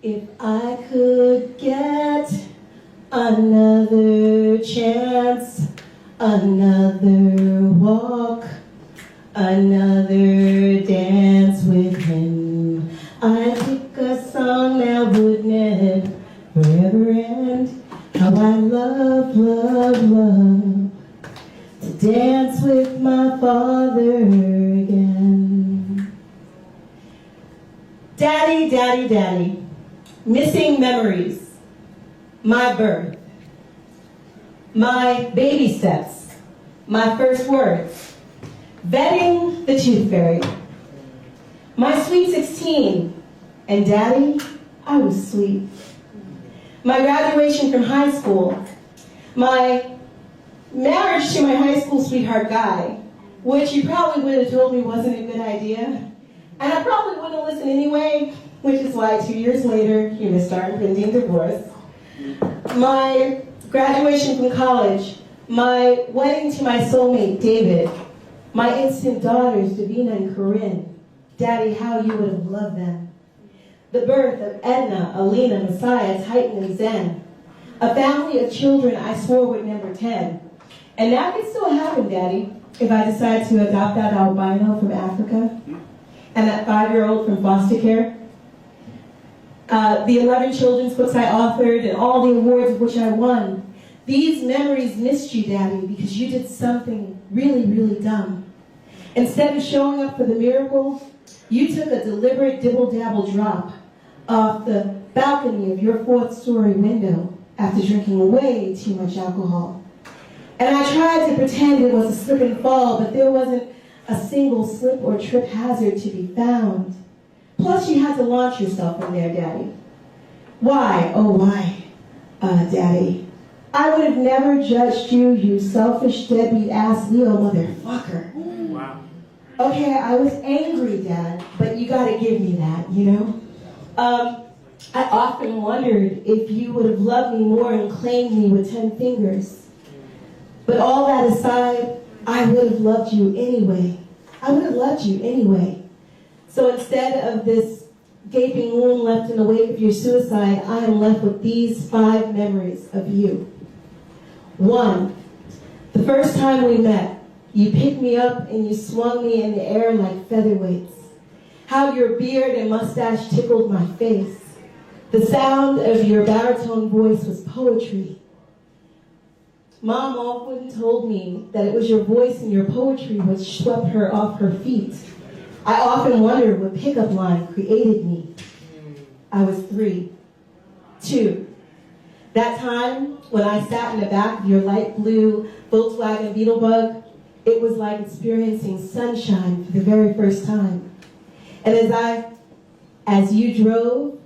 If I could get another chance, another walk, another dance with him, I'd pick a song that would never end. How I love, love, love to dance with my father again. Daddy, daddy, daddy, missing memories, my birth, my baby steps, my first words, vetting the tooth fairy, my sweet 16, and daddy, I was sweet. My graduation from high school, my marriage to my high school sweetheart guy, which you probably would have told me wasn't a good idea, and I probably wouldn't have listened anyway, which is why 2 years later, he was starting pending divorce. My graduation from college, my wedding to my soulmate, David, my instant daughters, Davina and Corinne. Daddy, how you would have loved them. The birth of Edna, Alina, Messiah, Titan, and Zen. A family of children I swore would never 10. And that could still happen, Daddy, if I decide to adopt that albino from Africa and that 5-year-old from foster care. The 11 children's books I authored and all the awards of which I won. These memories missed you, Daddy, because you did something really, really dumb. Instead of showing up for the miracle, you took a deliberate dibble-dabble drop off the balcony of your 4th-story window after drinking way too much alcohol. And I tried to pretend it was a slip and fall, but there wasn't a single slip or trip hazard to be found. Plus, you had to launch yourself in there, Daddy. Why, oh why, Daddy? I would have never judged you, you selfish, deadbeat-ass Leo motherfucker. Wow. Okay, I was angry, Dad, but you gotta give me that, you know? I often wondered if you would have loved me more and claimed me with 10 fingers. But all that aside, I would have loved you anyway. I would have loved you anyway. So instead of this gaping wound left in the wake of your suicide, I am left with these 5 memories of you. 1, the first time we met, you picked me up and you swung me in the air like featherweights. How your beard and mustache tickled my face. The sound of your baritone voice was poetry. Mom often told me that it was your voice and your poetry which swept her off her feet. I often wondered what pickup line created me. I was 3. 2, that time when I sat in the back of your light blue Volkswagen Beetlebug, it was like experiencing sunshine for the very first time. And as you drove,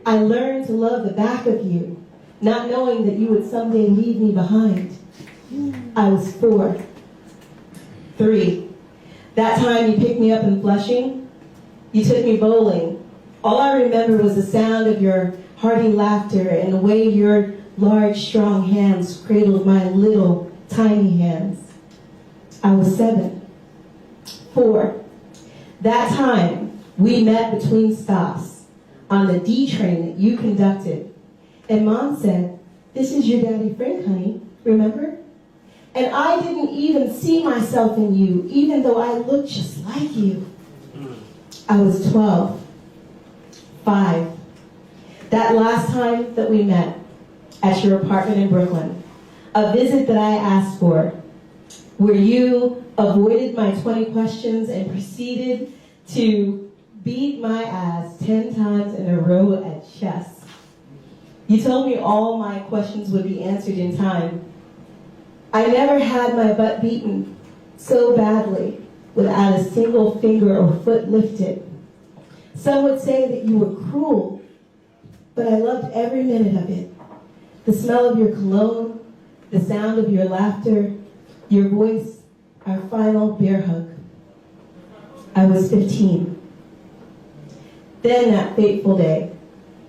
I learned to love the back of you, not knowing that you would someday leave me behind. I was 4. 3, that time you picked me up in Flushing, you took me bowling. All I remember was the sound of your hearty laughter and the way your large, strong hands cradled my little, tiny hands. I was 7. 4, that time we met between stops on the D train that you conducted. And Mom said, "This is your daddy Frank, honey, remember?" And I didn't even see myself in you, even though I looked just like you. I was 12. 5, that last time that we met at your apartment in Brooklyn, a visit that I asked for, where you avoided my 20 questions and proceeded to beat my ass 10 times in a row at chess. You told me all my questions would be answered in time. I never had my butt beaten so badly without a single finger or foot lifted. Some would say that you were cruel, but I loved every minute of it. The smell of your cologne, the sound of your laughter, your voice, our final bear hug. I was 15. Then that fateful day,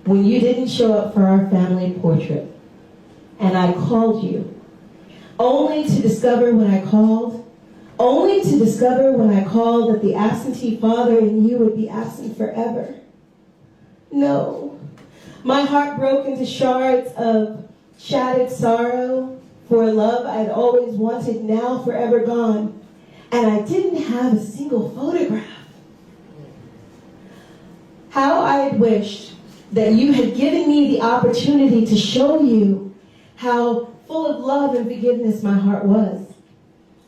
when you didn't show up for our family portrait, and I called you, only to discover when I called that the absentee father and you would be absent forever. No, My heart broke into shards of shattered sorrow for a love I'd always wanted, now forever gone. And I didn't have a single photograph. How I had wished that you had given me the opportunity to show you how full of love and forgiveness my heart was.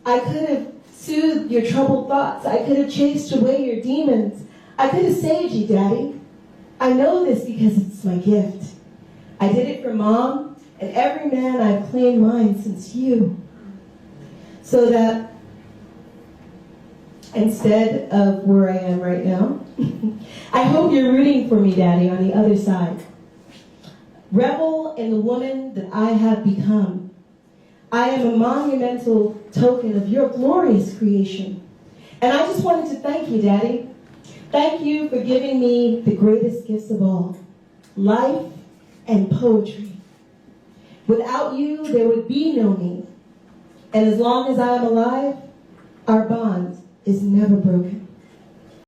I could have soothed your troubled thoughts. I could have chased away your demons. I could have saved you, Daddy. I know this because it's my gift. I did it for Mom and every man I've claimed mine since you. So that instead of where I am right now, I hope you're rooting for me, Daddy, on the other side. Revel in the woman that I have become. I am a monumental token of your glorious creation. And I just wanted to thank you, Daddy. Thank you for giving me the greatest gifts of all, life and poetry. Without you, there would be no me. And as long as I am alive, our bond is never broken.